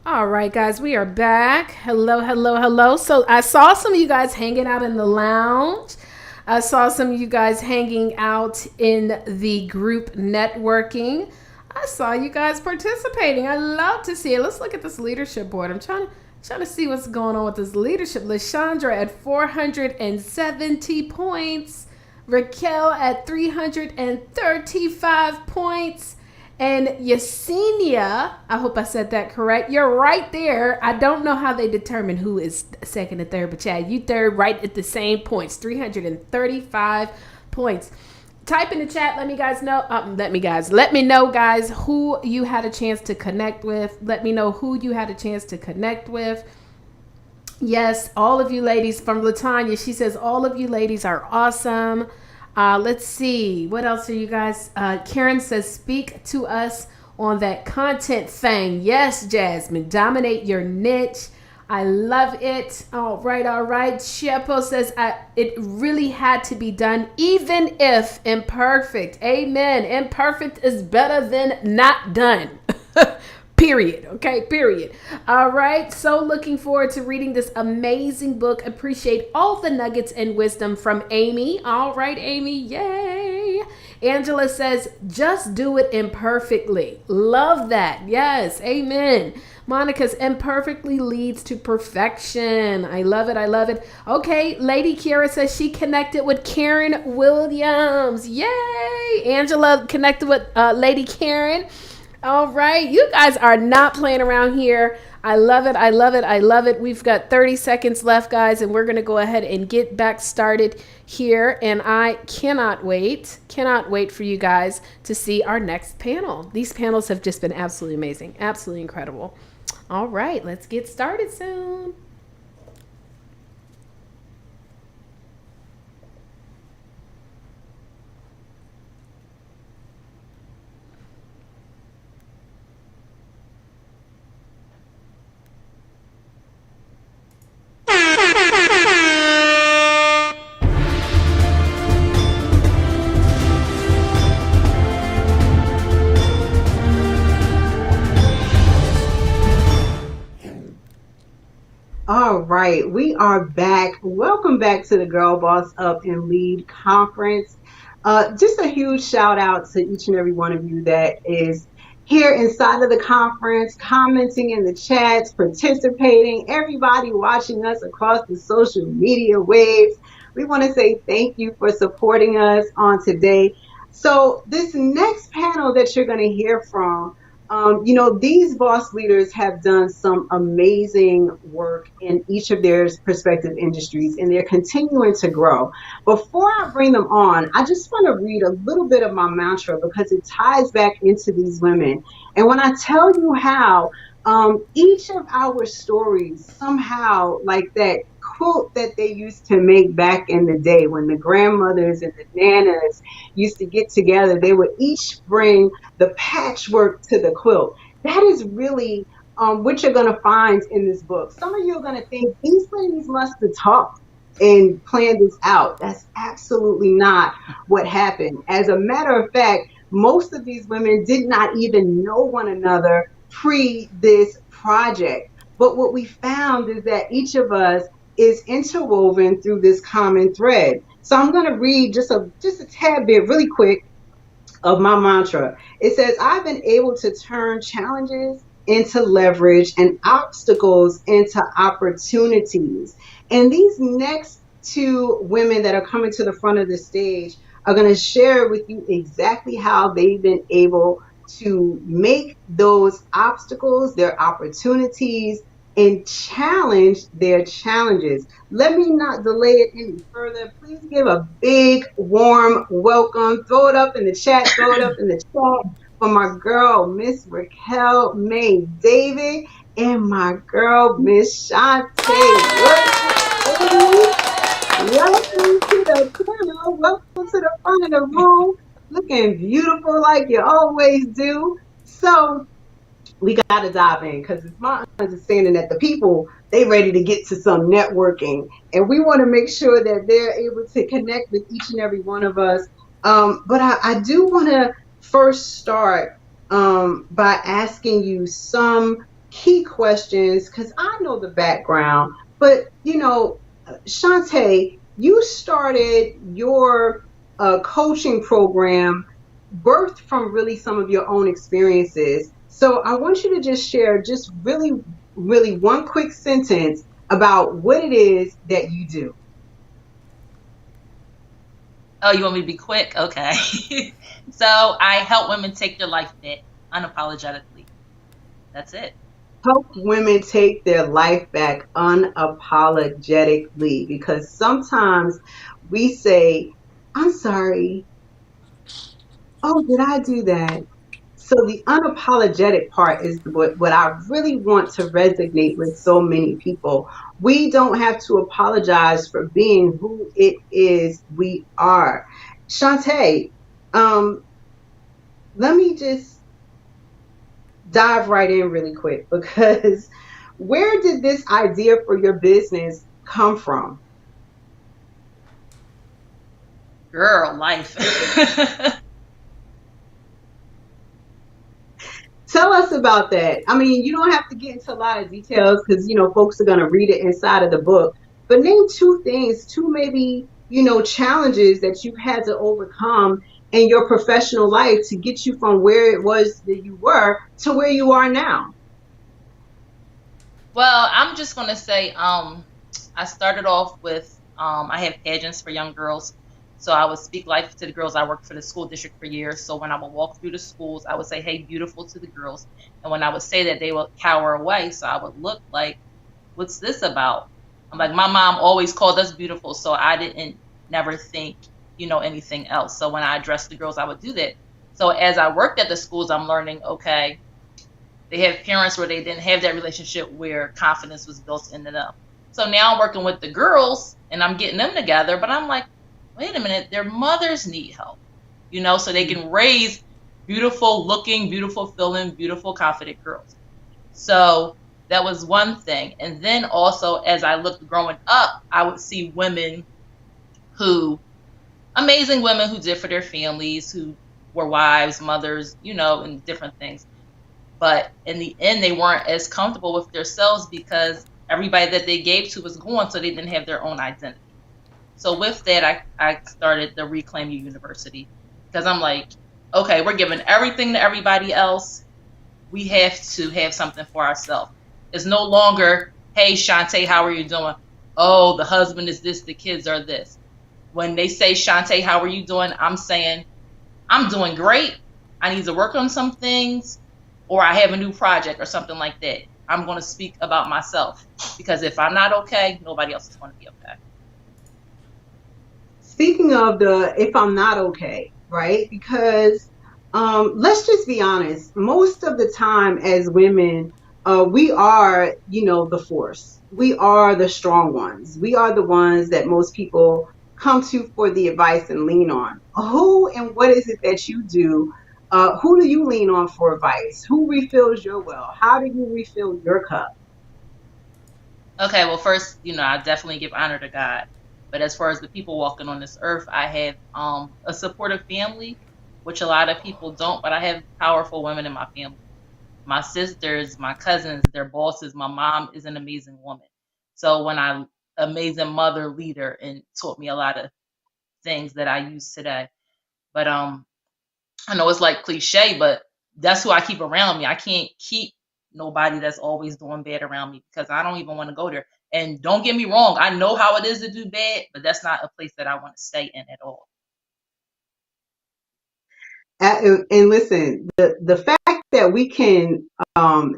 All right, guys, we are back. Hello, hello, hello. So I saw some of you guys hanging out in the lounge. I saw some of you guys hanging out in the group networking. I saw you guys participating. I love to see it. Let's look at this leadership board. I'm trying to see what's going on with this leadership. Lashandra at 470 points. Raquel at 335 points. And Yesenia, I hope I said that correct. You're right there. I don't know how they determine who is second and third, but yeah, you third right at the same points, 335 points. Type in the chat. Let me know, guys, who you had a chance to connect with. Let me know who you had a chance to connect with. Yes, all of you ladies from Latanya. She says all of you ladies are awesome. Let's see. What else are you guys? Karen says, speak to us on that content thing. Yes, Jasmine. Dominate your niche. I love it. All right, all right. Tshepo says, it really had to be done, even if imperfect. Amen. Imperfect is better than not done. Period. Okay, period. All right. So looking forward to reading this amazing book. Appreciate all the nuggets and wisdom from Amy. All right, Amy. Yay. Angela says, just do it imperfectly. Love that. Yes. Amen. Monica's imperfectly leads to perfection. I love it. I love it. Okay. Lady Kiara says she connected with Karen Williams. Yay. Angela connected with Lady Karen. All right. You guys are not playing around here. I love it. I love it. I love it. We've got 30 seconds left, guys, and we're going to go ahead and get back started here. And I cannot wait for you guys to see our next panel. These panels have just been absolutely amazing. Absolutely incredible. All right. Let's get started soon. All right, we are back. Welcome back to the Girl Boss Up and Lead Conference. Just a huge shout out to each and every one of you that is here inside of the conference, commenting in the chats, participating, everybody watching us across the social media waves. We want to say thank you for supporting us on today. So this next panel that you're going to hear from, these boss leaders have done some amazing work in each of their respective industries, and they're continuing to grow. Before I bring them on, I just want to read a little bit of my mantra because it ties back into these women. And when I tell you how each of our stories somehow, like that quote that they used to make back in the day when the grandmothers and the nanas used to get together, they would each bring the patchwork to the quilt. That is really what you're going to find in this book. Some of you are going to think these ladies must have talked and planned this out. That's absolutely not what happened. As a matter of fact, most of these women did not even know one another pre this project. But what we found is that each of us is interwoven through this common thread. So I'm going to read just a tad bit really quick of my mantra. It says, I've been able to turn challenges into leverage and obstacles into opportunities. And these next two women that are coming to the front of the stage are going to share with you exactly how they've been able to make those obstacles their opportunities and challenge their challenges. Let me not delay it any further. Please give a big, warm welcome. Throw it up in the chat. For my girl, Miss Raquel May David, and my girl, Miss Shantae. Welcome to the panel. Welcome to the front of the room. Looking beautiful like you always do. So we got to dive in because it's my understanding that the people, they ready to get to some networking, and we want to make sure that they're able to connect with each and every one of us. But I do want to first start by asking you some key questions because I know the background, but Shantae, you started your coaching program birthed from really some of your own experiences. So I want you to just share just really, really one quick sentence about what it is that you do. Oh, you want me to be quick? Okay. So I help women take their life back unapologetically. That's it. Help women take their life back unapologetically because sometimes we say, I'm sorry. Oh, did I do that? So the unapologetic part is what I really want to resonate with so many people. We don't have to apologize for being who it is we are. Shantae, um, let me just dive right in really quick because where did this idea for your business come from? Girl, life. Tell us about that. I mean, you don't have to get into a lot of details because, folks are going to read it inside of the book. But name two things, two maybe, challenges that you've had to overcome in your professional life to get you from where it was that you were to where you are now. Well, I'm just gonna say, I started off with I have pageants for young girls. So I would speak life to the girls. I worked for the school district for years. So when I would walk through the schools, I would say, "Hey, beautiful," to the girls. And when I would say that, they would cower away. So I would look like, "What's this about?" I'm like, my mom always called us beautiful, so I didn't never think, anything else. So when I addressed the girls, I would do that. So as I worked at the schools, I'm learning, okay, they have parents where they didn't have that relationship where confidence was built into them. So now I'm working with the girls and I'm getting them together, but I'm like, wait a minute, their mothers need help, so they can raise beautiful looking, beautiful feeling, beautiful, confident girls. So that was one thing. And then also, as I looked growing up, I would see women who, amazing women who did for their families, who were wives, mothers, and different things. But in the end, they weren't as comfortable with themselves because everybody that they gave to was gone, so they didn't have their own identity. So with that, I started the Reclaim You University because I'm like, okay, we're giving everything to everybody else. We have to have something for ourselves. It's no longer, hey, Shantae, how are you doing? Oh, the husband is this, the kids are this. When they say, Shantae, how are you doing? I'm saying, I'm doing great. I need to work on some things, or I have a new project or something like that. I'm going to speak about myself because if I'm not okay, nobody else is going to be okay. Speaking of the if I'm not okay, right? Because let's just be honest, most of the time as women, we are, the force. We are the strong ones. We are the ones that most people come to for the advice and lean on. Who and what is it that you do? Who do you lean on for advice? Who refills your well? How do you refill your cup? Okay, well, first, I definitely give honor to God. But as far as the people walking on this earth, I have a supportive family, which a lot of people don't, but I have powerful women in my family. My sisters, my cousins, their bosses. My mom is an amazing woman. So when I amazing mother, leader, and taught me a lot of things that I use today. But I know it's like cliche, but that's who I keep around me. I can't keep nobody that's always doing bad around me because I don't even want to go there. And don't get me wrong, I know how it is to do bad, but that's not a place that I want to stay in at all. And listen, the fact that we can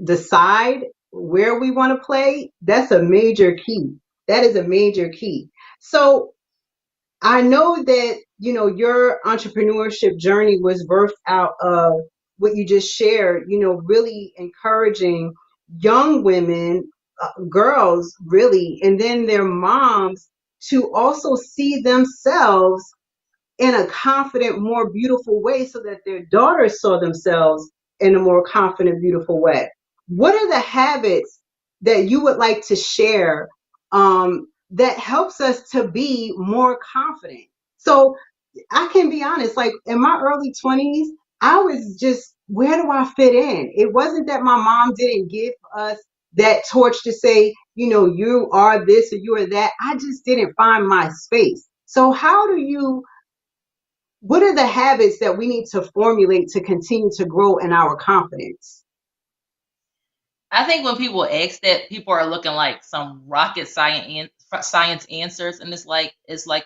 decide where we want to play, that's a major key. That is a major key. So I know that, your entrepreneurship journey was birthed out of what you just shared, really encouraging young women, girls, really, and then their moms to also see themselves in a confident, more beautiful way so that their daughters saw themselves in a more confident, beautiful way. What are the habits that you would like to share that helps us to be more confident? So I can be honest, like in my early 20s, I was just where do I fit in? It wasn't that my mom didn't give us that torch to say, you are this or you are that. I just didn't find my space. So what are the habits that we need to formulate to continue to grow in our confidence? I think when people ask that, people are looking like some rocket science answers, and it's like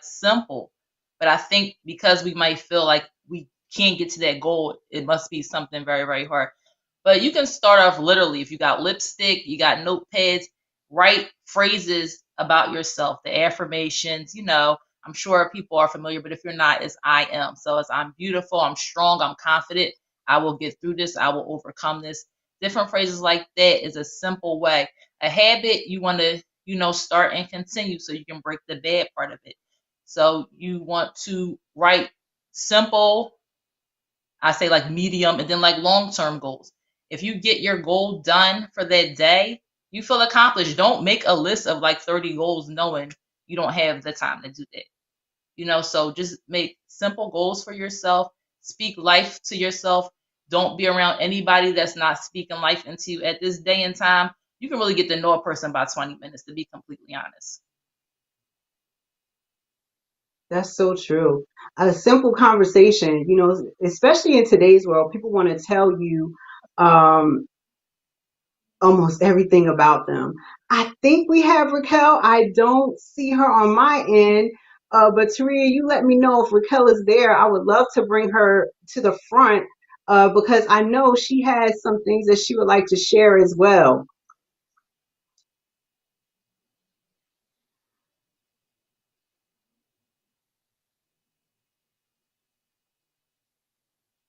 simple. But I think because we might feel like we can't get to that goal, it must be something very, very hard. But you can start off literally. If you got lipstick, you got notepads, write phrases about yourself, the affirmations. I'm sure people are familiar, but if you're not, it's I am. So it's I'm beautiful, I'm strong, I'm confident, I will get through this, I will overcome this. Different phrases like that is a simple way. A habit you want to, start and continue so you can break the bad part of it. So you want to write simple, I say like medium, and then like long term goals. If you get your goal done for that day, you feel accomplished. Don't make a list of like 30 goals knowing you don't have the time to do that. So just make simple goals for yourself, speak life to yourself. Don't be around anybody that's not speaking life into you at this day and time. You can really get to know a person by 20 minutes, to be completely honest. That's so true. A simple conversation, especially in today's world, people want to tell you um, almost everything about them. I think we have Raquel. I don't see her on my end. But Taria, you let me know if Raquel is there. I would love to bring her to the front because I know she has some things that she would like to share as well.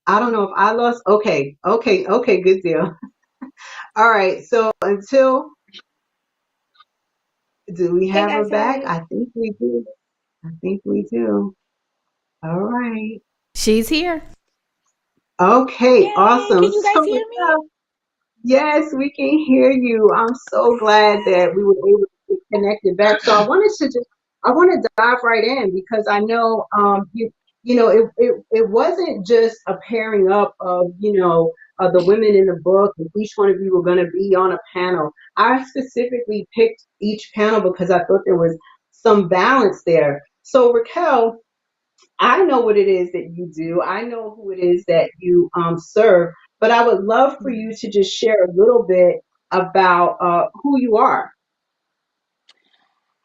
I don't know if I lost. Okay, okay, okay, good deal. All right, so until do we Hey have her guys, back? hey. I think we do. I think we do. All right. She's here. Okay, Yay! awesome. Can you So, guys hear me? yes, we can hear you. I'm so glad that we were able to get connected back. So I want to dive right in because I know, it wasn't just a pairing up of, the women in the book and each one of you were going to be on a panel. I specifically picked each panel because I thought there was some balance there. So Raquel, I know what it is that you do. I know who it is that you serve, but I would love for you Mhm. to just share a little bit about who you are.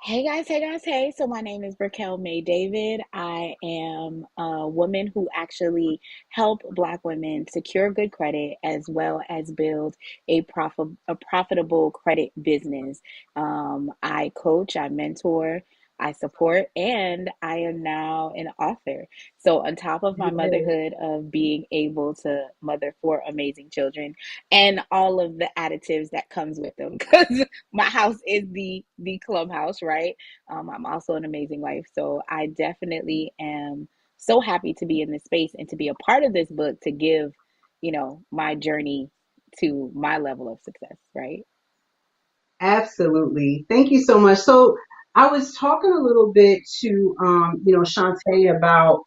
Hey guys, hey guys, hey. So my name is Raquel May David. I am a woman who actually help Black women secure good credit as well as build a profitable credit business. I coach, I mentor, I support, and I am now an author. So on top of my Yes, motherhood of being able to mother four amazing children and all of the additives that comes with them, because my house is the clubhouse, right? I'm also an amazing wife, so I definitely am so happy to be in this space and to be a part of this book to give, my journey to my level of success, right? absolutely. Thank you so much. So I was talking a little bit to Shantae about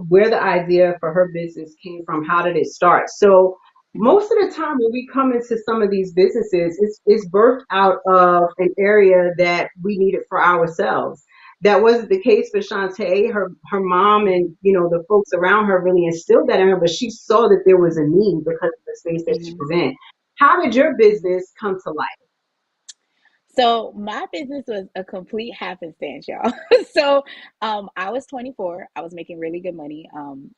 where the idea for her business came from. How did it start? So Mm-hmm. most of the time when we come into some of these businesses, it's birthed out of an area that we needed for ourselves. That wasn't the case for Shantae. Her mom and the folks around her really instilled that in her, but she saw that there was a need because of the space that she Mm-hmm. was in. How did your Mm-hmm. business come to life? So my business was a complete happenstance, y'all. So I was 24. I was making really good money.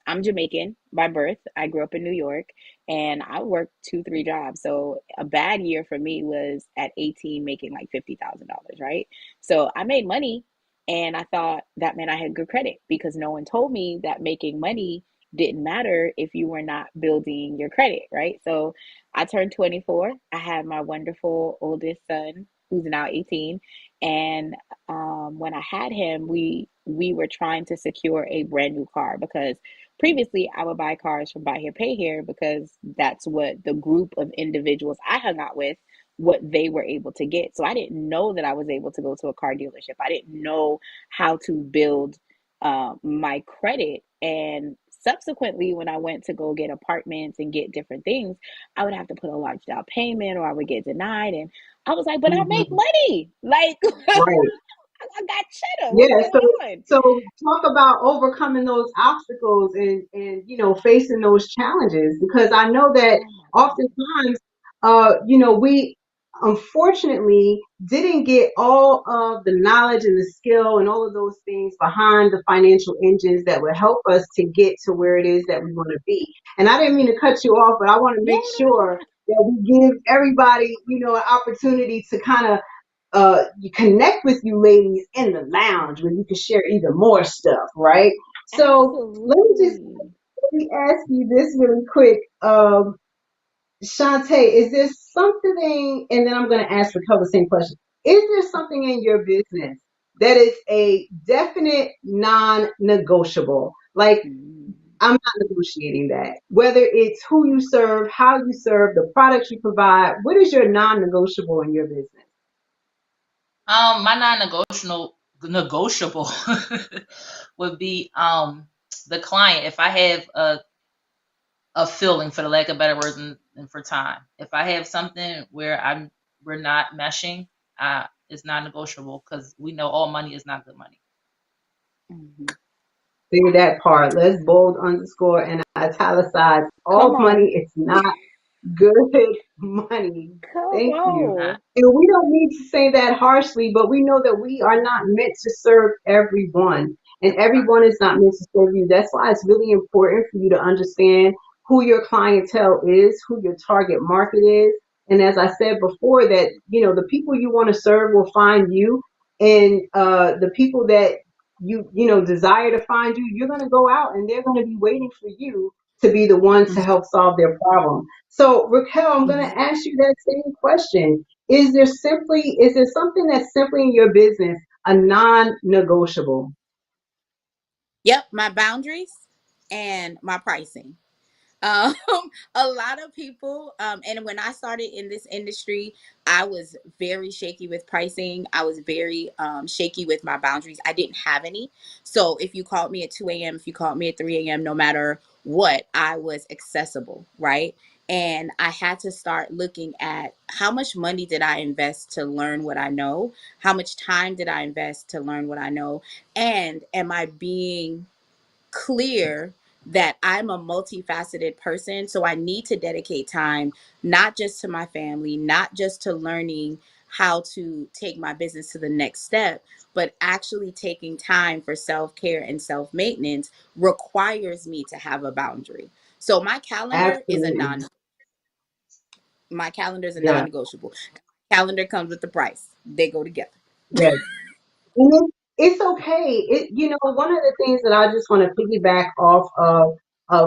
I'm Jamaican by birth. I grew up in New York and I worked two, three jobs. So a bad year for me was at 18 making like $50,000, right? So I made money and I thought that meant I had good credit because no one told me that making money didn't matter if you were not building your credit, right? So I turned 24. I had my wonderful oldest son who's now 18. And when I had him, we were trying to secure a brand new car because previously I would buy cars from Buy Here Pay Here because that's what the group of individuals I hung out with what they were able to get. So I didn't know that I was able to go to a car dealership. I didn't know how to build my credit. And subsequently, when I went to go get apartments and get different things, I would have to put a large down payment or I would get denied. And I was like, but I make Mhm. money. Like, Right. I got cheddar. What's Yeah, so going on? so talk about overcoming those obstacles and facing those challenges, because I know that Oh my God. oftentimes we unfortunately didn't get all of the knowledge and the skill and all of those things behind the financial engines that would help us to get to where it is that we want to be. And I didn't mean to cut you off, but I want to No, make no, no, sure that we give everybody, an opportunity to kind of you connect with you ladies in the lounge where you can share even more stuff, right? So absolutely. let me ask you this really quick. Shantae, is there something, and then I'm going to ask Raquel the same question. Is there something in your business that is a definite non-negotiable? Like, Mm. I'm not negotiating that. Whether it's who you serve, how you serve, the products you provide, what is your non-negotiable in your business? My non-negotiable would be the client. If I have a feeling, for the lack of better words, and for time, if I have something where we're not meshing, it's non-negotiable because we know all money is not good money. Mhm. Say that part. Let's bold underscore and italicize. Come All money on. is not good money. Come Thank you. Not on. And we don't need to say that harshly, but we know that we are not meant to serve everyone, and everyone is not meant to serve you. That's why it's really important for you to understand who your clientele is, who your target market is. And as I said before, that the people you want to serve will find you, and the people that you desire to find you, you're going to go out and they're going to be waiting for you to be the one to help solve their problem. So, Raquel, I'm going Mhm. to ask you that same question. Is there something that's simply in your business a non-negotiable? Yep, my boundaries and my pricing. Um, a lot of people, and when I started in this industry, I was very shaky with pricing. I was very shaky with my boundaries. I didn't have any. So if you called me at 2 a.m., if you called me at 3 a.m., no matter what, I was accessible, right? And I had to start looking at how much money did I invest to learn what I know? How much time did I invest to learn what I know? And am I being clear that I'm a multifaceted person? So I need to dedicate time, not just to my family, not just to learning how to take my business to the next step, but actually taking time for self care and self maintenance requires me to have a boundary. So Absolutely. my calendar is a Yeah. non-negotiable. Calendar comes with the price. They go together. Yeah. And it's okay. One of the things that I just want to piggyback off of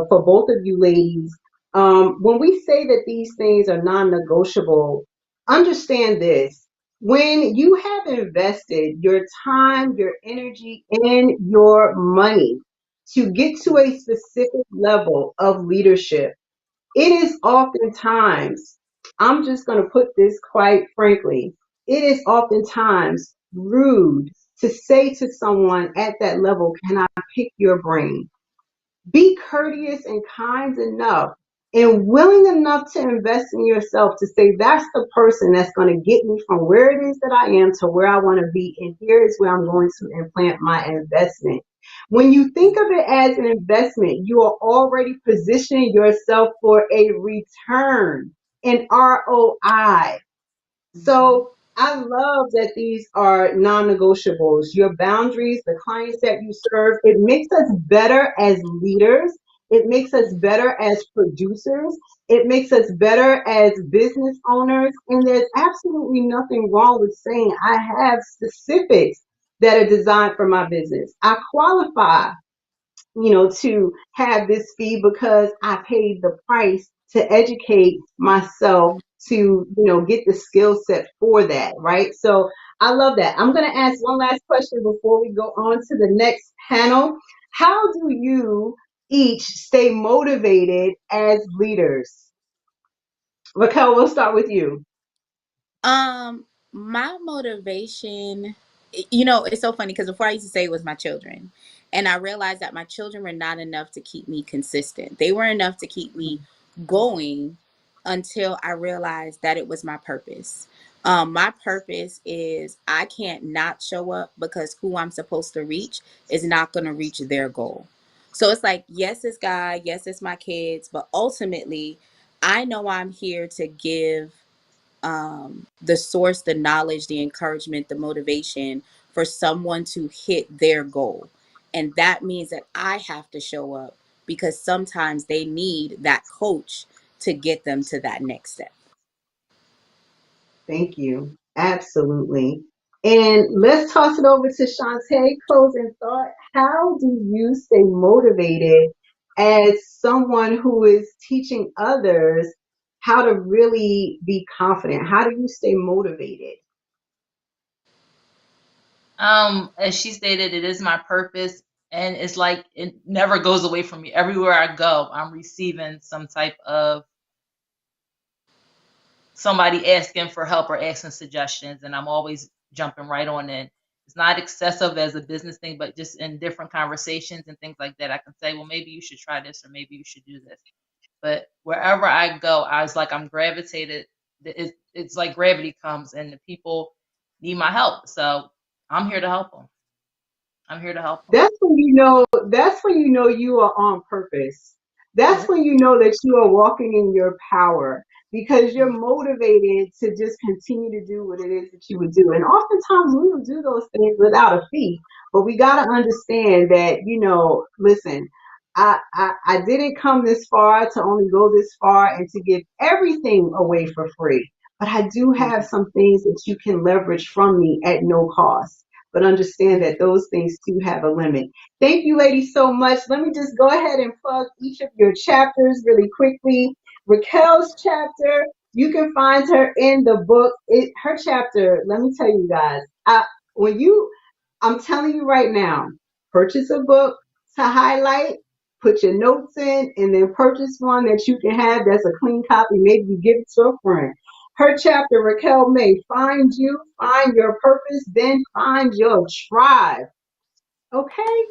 for both of you ladies, when we say that these things are non-negotiable, understand this. When you have invested your time, your energy, and your money to get to a specific level of leadership, it is oftentimes, I'm just going to put this quite frankly, it is oftentimes rude to say to someone at that level, can I pick your brain? Be courteous and kind enough and willing enough to invest in yourself to say, that's the person that's going to get me from where it is that I am to where I want to be. And here is where I'm going to implant my investment. When you think of it as an investment, you are already positioning yourself for a return, an ROI. Mhm. So I love that these are non-negotiables. Your boundaries, the clients that you serve, it makes us better as leaders. It makes us better as producers. It makes us better as business owners. And there's absolutely nothing wrong with saying I have specifics that are designed for my business. I qualify to have this fee because I paid the price to educate myself to, get the skill set for that, right? So I love that. I'm going to ask one last question before we go on to the next panel. How do you each stay motivated as leaders? Raquel, we'll start with you. My motivation it's so funny because before I used to say it was my children. And I realized that my children were not enough to keep me consistent. They were enough to keep me going until I realized that it was my purpose. My purpose is I can't not show up because who I'm supposed to reach is not going to reach their goal. So it's like, yes, it's God, yes, it's my kids, but ultimately, I know I'm here to give the source, the knowledge, the encouragement, the motivation for someone to hit their goal. And that means that I have to show up because sometimes they need that coach to get them to that next step. Thank you. Absolutely. And let's toss it over to Shantae. Closing thought. How do you stay motivated as someone who is teaching others how to really be confident? How do you stay motivated? As she stated, it is my purpose, and it's like it never goes away from me. Everywhere I go, I'm receiving some type of somebody asking for help or asking suggestions, and I'm always jumping right on in. It's not excessive as a business thing, but just in different conversations and things like that, I can say, well, maybe you should try this or maybe you should do this. But wherever I go, I was like, I'm gravitated. It's like gravity comes, and the people need my help. So I'm here to help them. I'm here to help them. That's when you know you are on purpose. That's Yep. when you know that you are walking in your power because you're motivated to just continue to do what it is that you would do. And oftentimes we will do those things without a fee, but we got to understand that, listen, I didn't come this far to only go this far and to give everything away for free. But I do have Mhm. some things that you can leverage from me at no cost, but understand that those things too have a limit. Thank you, ladies, so much. Let me just go ahead and plug each of your chapters really quickly. Raquel's chapter, you can find her in the book. Her chapter, let me tell you guys, when you, I'm telling you right now, purchase a book to highlight, put your notes in, and then purchase one that you can have that's a clean copy. Maybe you give it to a friend. Her chapter, Raquel May, find you, find your purpose, then find your tribe. Okay?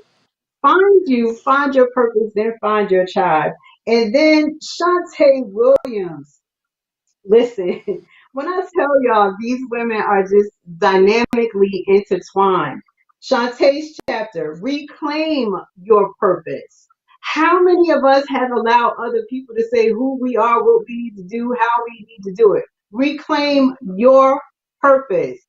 Find you, find your purpose, then find your tribe. And then Shantae Williams. Listen, when I tell y'all these women are just dynamically intertwined. Shantae's chapter, reclaim your purpose. How many of us have allowed other people to say who we are, what we need to do, how we need to do it? Reclaim your purpose.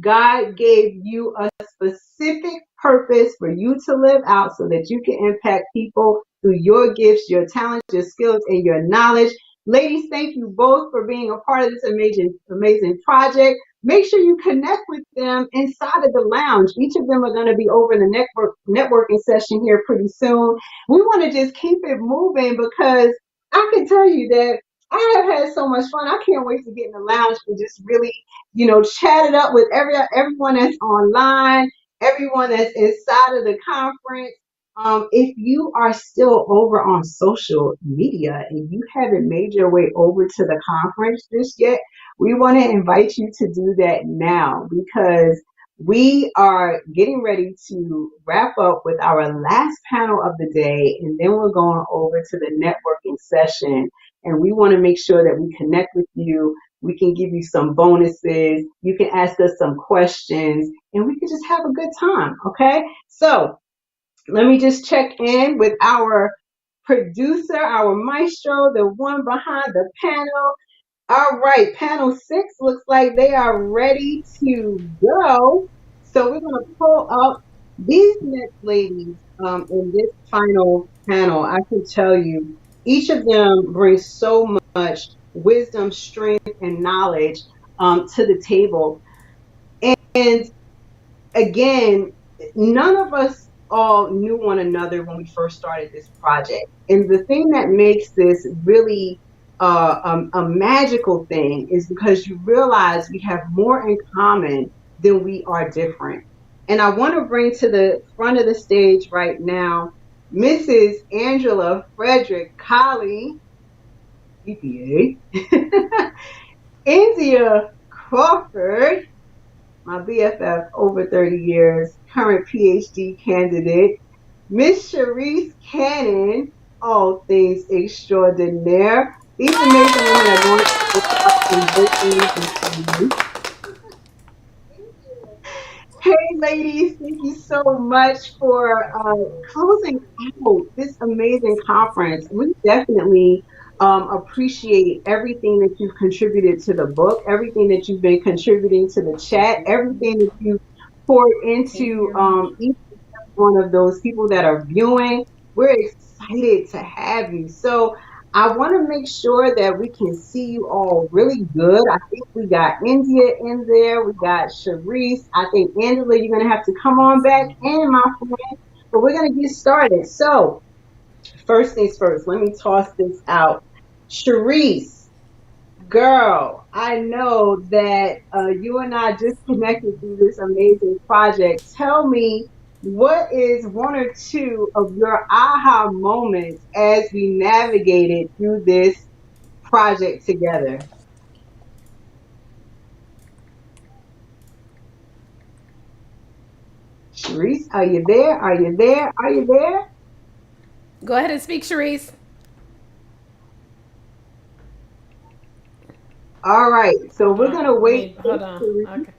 God gave you a specific purpose for you to live out so that you can impact people through your gifts, your talents, your skills, and your knowledge. Ladies, thank you both for being a part of this amazing project. Make sure you connect with them inside of the lounge. Each of them are going to be over in the networking session here pretty soon. We want to just keep it moving because I can tell you that I have had so much fun. I can't wait to get in the lounge and just really, chat it up with everyone that's online, everyone that's inside of the conference. If you are still over on social media and you haven't made your way over to the conference just yet, we want to invite you to do that now because we are getting ready to wrap up with our last panel of the day, and then we're going over to the networking session. And we want to make sure that we connect with you. We can give you some bonuses. You can ask us some questions, and we can just have a good time. Okay. So, let me just check in with our producer, our maestro, the one behind the panel. All right, panel 6 looks like they are ready to go. So we're going to pull up these next ladies in this final panel. I can tell you, each of them brings so much wisdom, strength, and knowledge to the table. And again, none of us all knew one another when we first started this project. And the thing that makes this really a magical thing is because you realize we have more in common than we are different. And I want to bring to the front of the stage right now Mrs. Angela Frederick Colley, CPA, India Crawford, my BFF over 30 years, current PhD candidate, Miss Cherise Cannon, all things extraordinaire. These amazing women are going to go up in voting this evening. Hey, ladies, thank you so much for closing out this amazing conference. We definitely appreciate everything that you've contributed to the book, everything that you've been contributing to the chat, everything that you've poured into each one of those people that are viewing. We're excited to have you. So I want to make sure that we can see you all really good. I think we got India in there. We got Sharice. I think Angela, you're going to have to come on back in, my friend. But we're going to get started. So first things first, let me toss this out. Sharice, girl, I know that you and I just connected through this amazing project. Tell me, what is one or two of your aha moments as we navigated through this project together? Sharice, are you there? Are you there? Are you there? Go ahead and speak, Sharice. All right, so Hold we're on. gonna Let wait me for hold on. Sharice. Okay.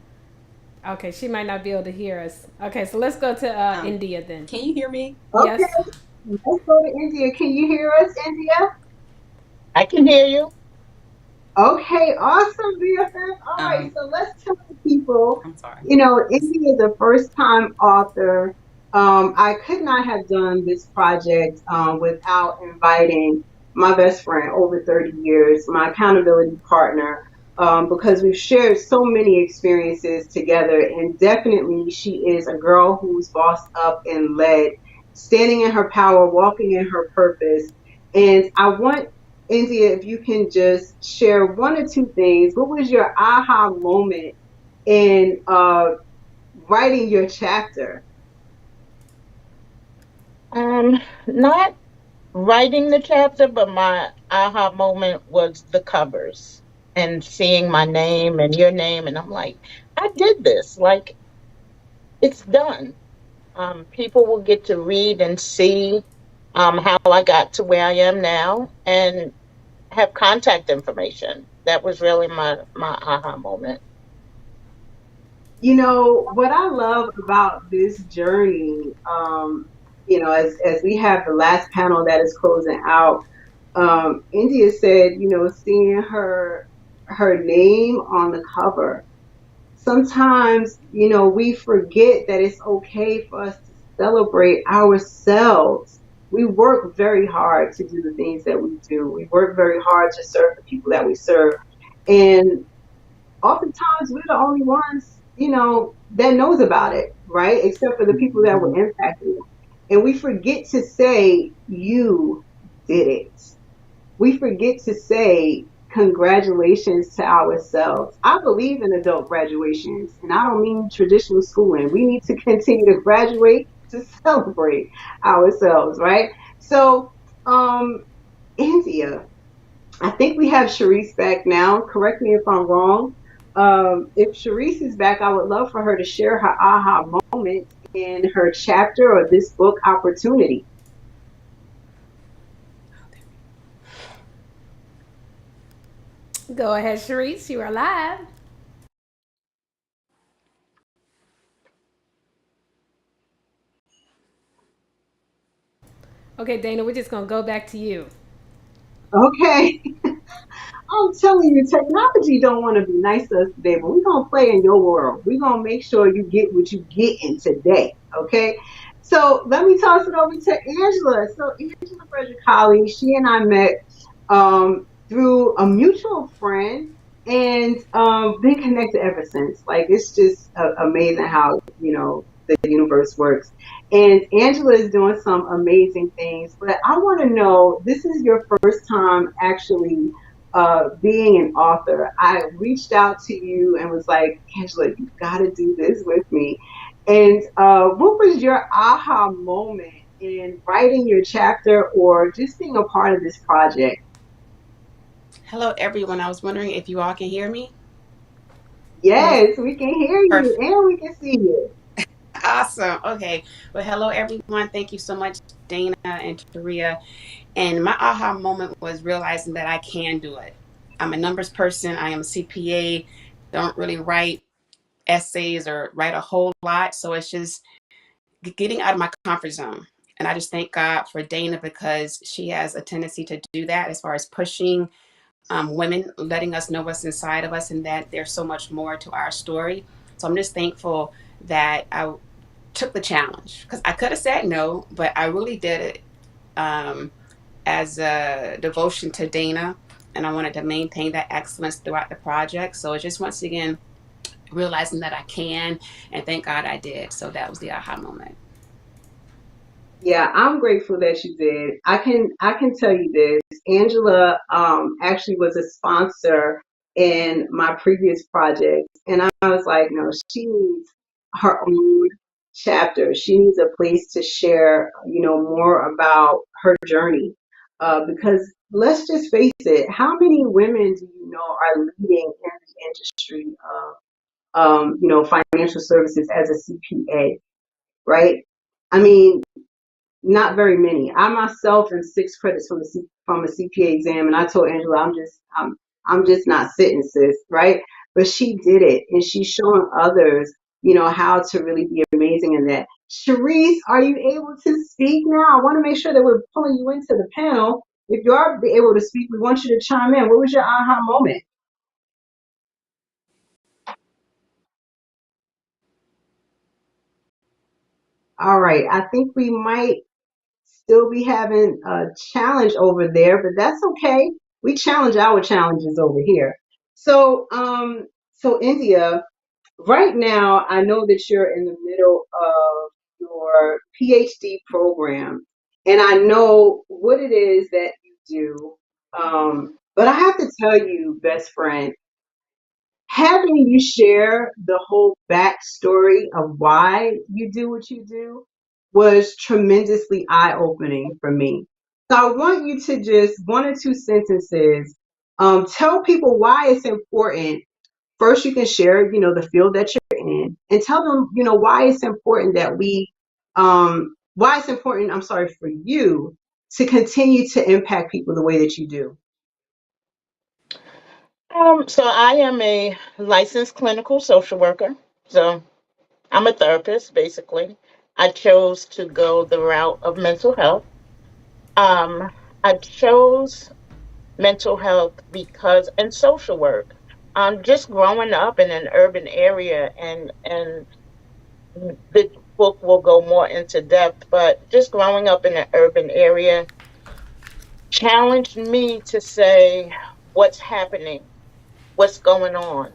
Okay, she might not be able to hear us. Okay, so let's go to India then. Can you hear me? Yes. Okay, let's go to India. Can you hear us, India? I can hear you. Okay, awesome, BFF. All right, Um, so let's tell the people, I'm sorry. Indy is a first time author. I could not have done this project without inviting my best friend over 30 years, my accountability partner, because we've shared so many experiences together. And definitely, she is a girl who's bossed up and led, standing in her power, walking in her purpose. And I want India, if you can just share one or two things. What was your aha moment in writing your chapter? Not writing the chapter, but my aha moment was the covers and seeing my name and your name, and I'm like, I did this. Like, it's done. People will get to read and see how I got to where I am now, and have contact information. That was really my aha moment. You know, what I love about this journey, as we have the last panel that is closing out, India said, seeing her name on the cover. Sometimes, we forget that it's okay for us to celebrate ourselves. We work very hard to do the things that we do. We work very hard to serve the people that we serve. And oftentimes we're the only ones, that knows about it, right? Except for the people that were impacted. And we forget to say, you did it. We forget to say congratulations to ourselves. I believe in adult graduations, and I don't mean traditional schooling. We need to continue to graduate to celebrate ourselves, right? So, India, I think we have Sharice back now. Correct me if I'm wrong. If Sharice is back, I would love for her to share her aha moment in her chapter or this book opportunity. Go ahead, Sharice. You are live. Okay, Dana, we're just gonna go back to you. Okay. I'm telling you, technology don't want to be nice to us today, but we're gonna play in your world. We're gonna make sure you get what you get in today. Okay. So let me toss it over to Angela. So Angela Frederick, she and I met through a mutual friend and been connected ever since. Like it's just amazing how the universe works. And Angela is doing some amazing things. But I want to know, this is your first time actually being an author. I reached out to you and was like, Angela, you got to do this with me. And what was your aha moment in writing your chapter or just being a part of this project? Hello, everyone. I was wondering if you all can hear me. Yes. Yes, we can hear you Perfect. and we can see you. Awesome. Okay. Well, hello everyone. Thank you so much, Dana and Taria. And my aha moment was realizing that I can do it. I'm a numbers person. I am a CPA. Don't really write essays or write a whole lot. So it's just getting out of my comfort zone. And I just thank God for Dana because she has a tendency to do that as far as pushing women, letting us know what's inside of us and that there's so much more to our story. So I'm just thankful that I took the challenge because I could have said no, but I really did it um, as a devotion to Dana. And I wanted to maintain that excellence throughout the project. So it's just once again realizing that I can, and thank God I did. So that was the aha moment. Yeah, I'm grateful that you did. I can tell you this. Angela actually was a sponsor in my previous project, and I was like, no, she needs her own chapter. She needs a place to share, more about her journey. Because let's just face it, how many women do you know are leading in the industry of financial services as a CPA, right? I mean, not very many. I myself am 6 credits from a CPA exam, and I told Angela, I'm just not sitting, sis, right? But she did it, and she's showing others, how to really be amazing in that. Sharice, are you able to speak now? I want to make sure that we're pulling you into the panel. If you are able to speak, we want you to chime in. What was your aha moment? All right, I think we might still be having a challenge over there, but that's okay. We challenge our challenges over here. So India, right now, I know that you're in the middle of your PhD program, and I know what it is that you do. But I have to tell you, best friend, having you share the whole backstory of why you do what you do was tremendously eye opening for me. So I want you to just 1 or 2 sentences tell people why it's important. First, you can share, the field that you're in, and tell them, why it's important why it's important, I'm sorry, for you to continue to impact people the way that you do. So I am a licensed clinical social worker. So I'm a therapist, basically. I chose to go the route of mental health. Um, I chose mental health because and social work. Just growing up in an urban area, and the book will go more into depth, but just growing up in an urban area challenged me to say what's happening, what's going on.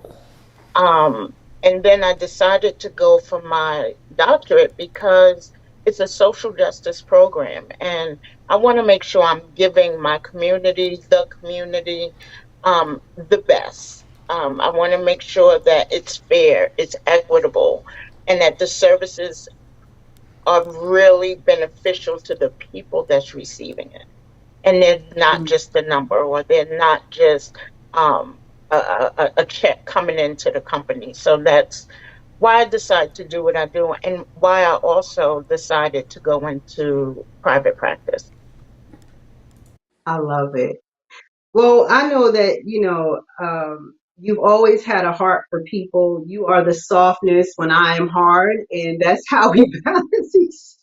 And then I decided to go for my doctorate because it's a social justice program. And I want to make sure I'm giving my community, the best. I want to make sure that it's fair, it's equitable, and that the services are really beneficial to the people that's receiving it, and they're not Mm, just a number, or they're not just um, a check coming into the company. So that's why I decided to do what I do, and why I also decided to go into private practice. I love it. Well, I know that, you've always had a heart for people. You are the softness when I am hard, and that's how we balance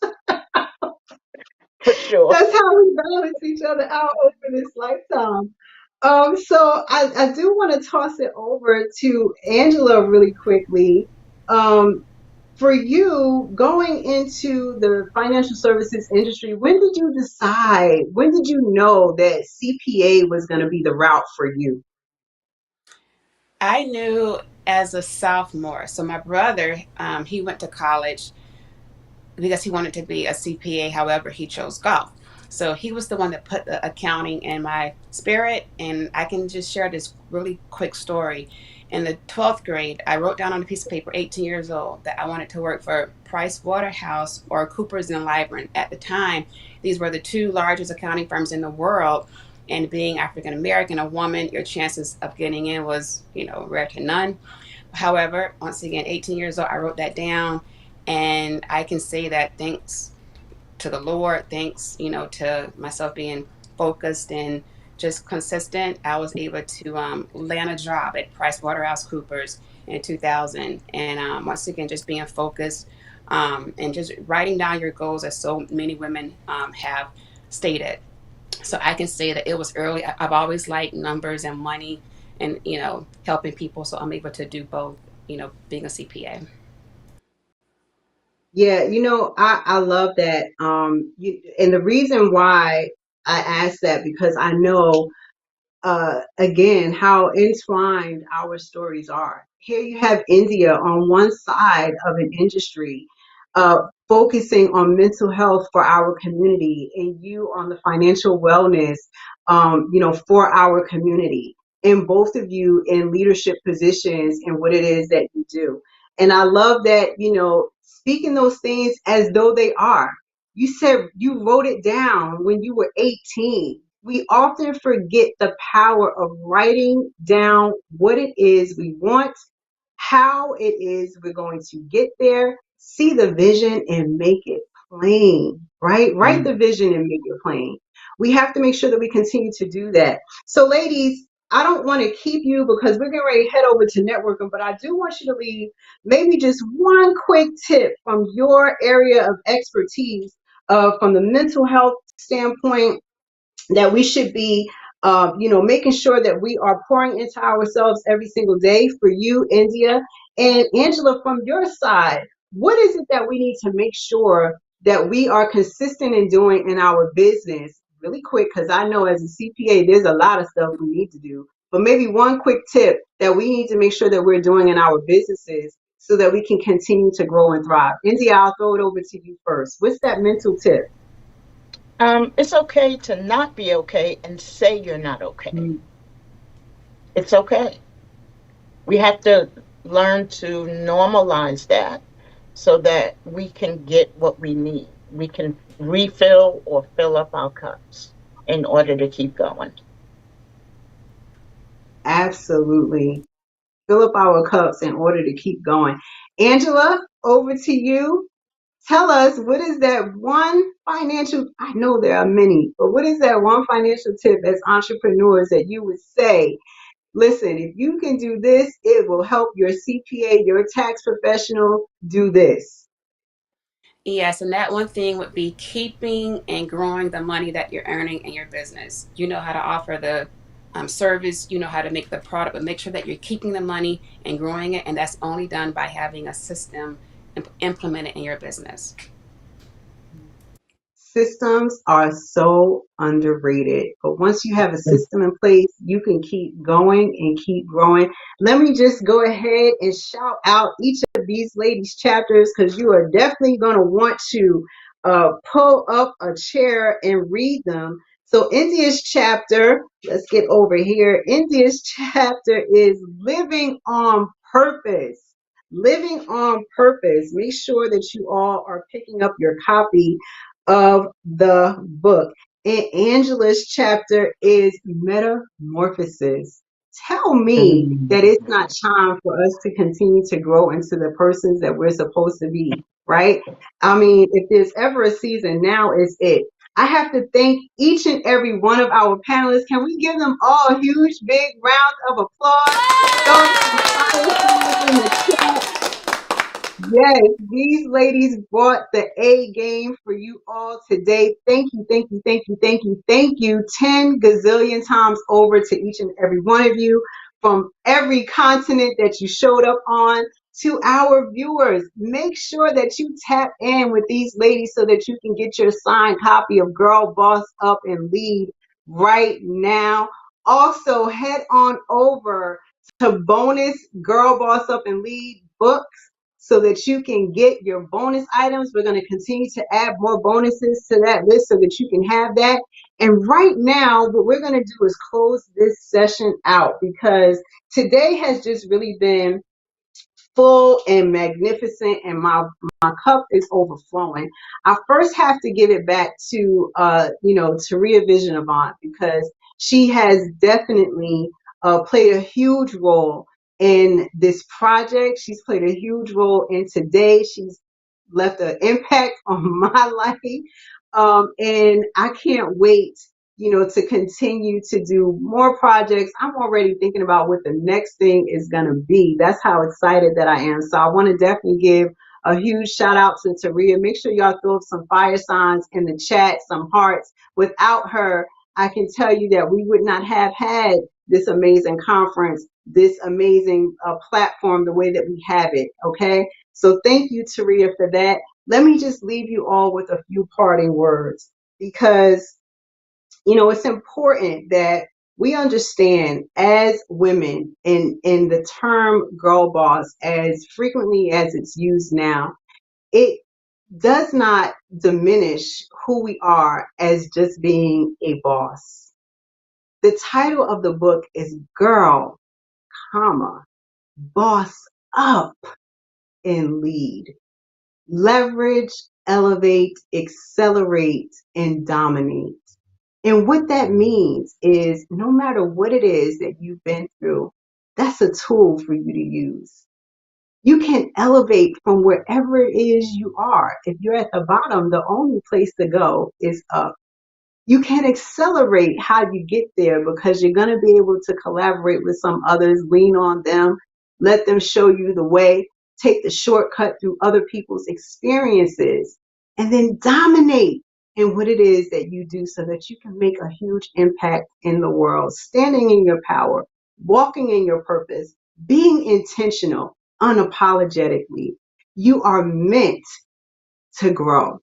For sure. that's how we balance each other out over this lifetime. So I do want to toss it over to Angela really quickly. Um, for you going into the financial services industry, when did you decide? When did you know that CPA was going to be the route for you? I knew as a sophomore. So my brother, he went to college because he wanted to be a CPA. However, he chose golf. So he was the one that put the accounting in my spirit. And I can just share this really quick story. In the 12th grade, I wrote down on a piece of paper, 18 years old, that I wanted to work for Price Waterhouse or Coopers and Lybrand. At the time, these were the two largest accounting firms in the world. And being African American, a woman, your chances of getting in was, rare to none. However, once again, 18 years old, I wrote that down, and I can say that thanks to the Lord, thanks, to myself being focused and just consistent, I was able to land a job at PricewaterhouseCoopers in 2000. And once again, just being focused, and just writing down your goals, as so many women have stated. So I can say that it was early. I've always liked numbers and money, and helping people. So I'm able to do both. Being a CPA. Yeah, I love that. And the reason why I asked that, because I know again, how entwined our stories are. Here you have India on one side of an industry, focusing on mental health for our community, and you on the financial wellness, for our community, and both of you in leadership positions in what it is that you do. And I love that, speaking those things as though they are. You said you wrote it down when you were 18. We often forget the power of writing down what it is we want, how it is we're going to get there, see the vision and make it plain, right? Write the vision and make it plain. We have to make sure that we continue to do that. So, ladies, I don't want to keep you because we're getting ready to head over to networking, but I do want you to leave maybe just one quick tip from your area of expertise, from the mental health standpoint, that we should be, making sure that we are pouring into ourselves every single day. For you, India, and Angela, from your side, what is it that we need to make sure that we are consistent in doing in our business? Really quick, because I know as a CPA, there's a lot of stuff we need to do. But maybe one quick tip that we need to make sure that we're doing in our businesses so that we can continue to grow and thrive. India, I'll throw it over to you first. What's that mental tip? It's okay to not be okay and say you're not okay. Mm. It's okay. We have to learn to normalize that so that we can get what we need. We can refill or fill up our cups in order to keep going. Absolutely. Fill up our cups in order to keep going. Angela, over to you. Tell us, what is that one financial, I know there are many, but what is that one financial tip as entrepreneurs that you would say, listen, if you can do this, it will help your CPA, your tax professional do this? Yes, and that one thing would be keeping and growing the money that you're earning in your business. You know how to offer the service, you know how to make the product, but make sure that you're keeping the money and growing it. And that's only done by having a system implemented in your business. Systems are so underrated, but once you have a system in place, you can keep going and keep growing. Let me just go ahead and shout out each of these ladies' chapters, because you are definitely going to want to pull up a chair and read them. So, India's chapter, let's get over here. India's chapter is Living on Purpose. Living on Purpose. Make sure that you all are picking up your copy of the book. And Angela's chapter is Metamorphosis. Tell me that it's not time for us to continue to grow into the persons that we're supposed to be, right? I mean, if there's ever a season, now is it. I have to thank each and every one of our panelists. Can we give them all a huge, big round of applause? Throw some fire signs in the chat. Yes, these ladies brought the A game for you all today. Thank you, thank you, thank you, thank you, thank you 10 gazillion times over to each and every one of you from every continent that you showed up on. To our viewers, make sure that you tap in with these ladies so that you can get your signed copy of Girl Boss Up and Lead right now. Also, head on over to Bonus Girl Boss Up and Lead book so that you can get your bonus items. We're going to continue to add more bonuses to that list so that you can have that. And right now, what we're going to do is close this session out, because today has just really been full and magnificent, and my cup is overflowing. I first have to give it back to Taria Vision Avant, because she has definitely played a huge role in this project. She's played a huge role in today. She's left an impact on my life. And I can't wait, to continue to do more projects. I'm already thinking about what the next thing is going to be. That's how excited that I am. So I want to definitely give a huge shout out to Taria. Make sure y'all throw up some fire signs in the chat, some hearts. Without her, I can tell you that we would not have had this amazing conference, this amazing platform the way that we have it. Okay. So thank you, Taria, for that. Let me just leave you all with a few parting words, because it's important that we understand as women, in the term girl boss, as frequently as it's used now, it does not diminish who we are as just being a boss. The title of the book is Girl, Boss Up and Lead. Leverage, elevate, accelerate, and dominate. And what that means is no matter what it is that you've been through, that's a tool for you to use. You can elevate from wherever it is you are. If you're at the bottom, the only place to go is up. You can accelerate how you get there, because you're going to be able to collaborate with some others, lean on them, let them show you the way, take the shortcut through other people's experiences, and then dominate in what it is that you do so that you can make a huge impact in the world, standing in your power, walking in your purpose, being intentional, unapologetically. You are meant to grow.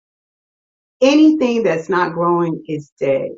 Anything that's not growing is dead.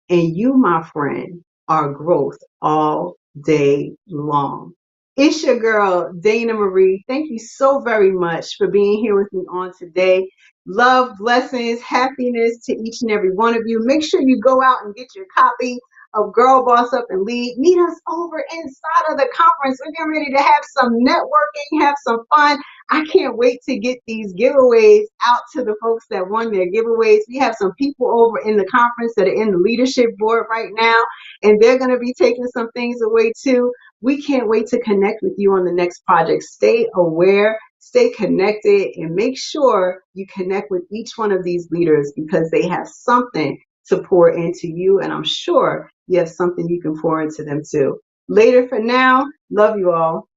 And you, my friend, are growth all day long. It's your girl, Dana Marie. Thank you so very much for being here with me on today. Love, blessings, happiness to each and every one of you. Make sure you go out and get your copy of Girl Boss Up and Lead. Meet us over inside of the conference. We're getting ready to have some networking, have some fun. I can't wait to get these giveaways out to the folks that won their giveaways. We have some people over in the conference that are in the leadership board right now, and they're going to be taking some things away too. We can't wait to connect with you on the next project. Stay aware, stay connected, and make sure you connect with each one of these leaders, because they have something to pour into you, and I'm sure you have something you can pour into them too. Later for now. Love you all.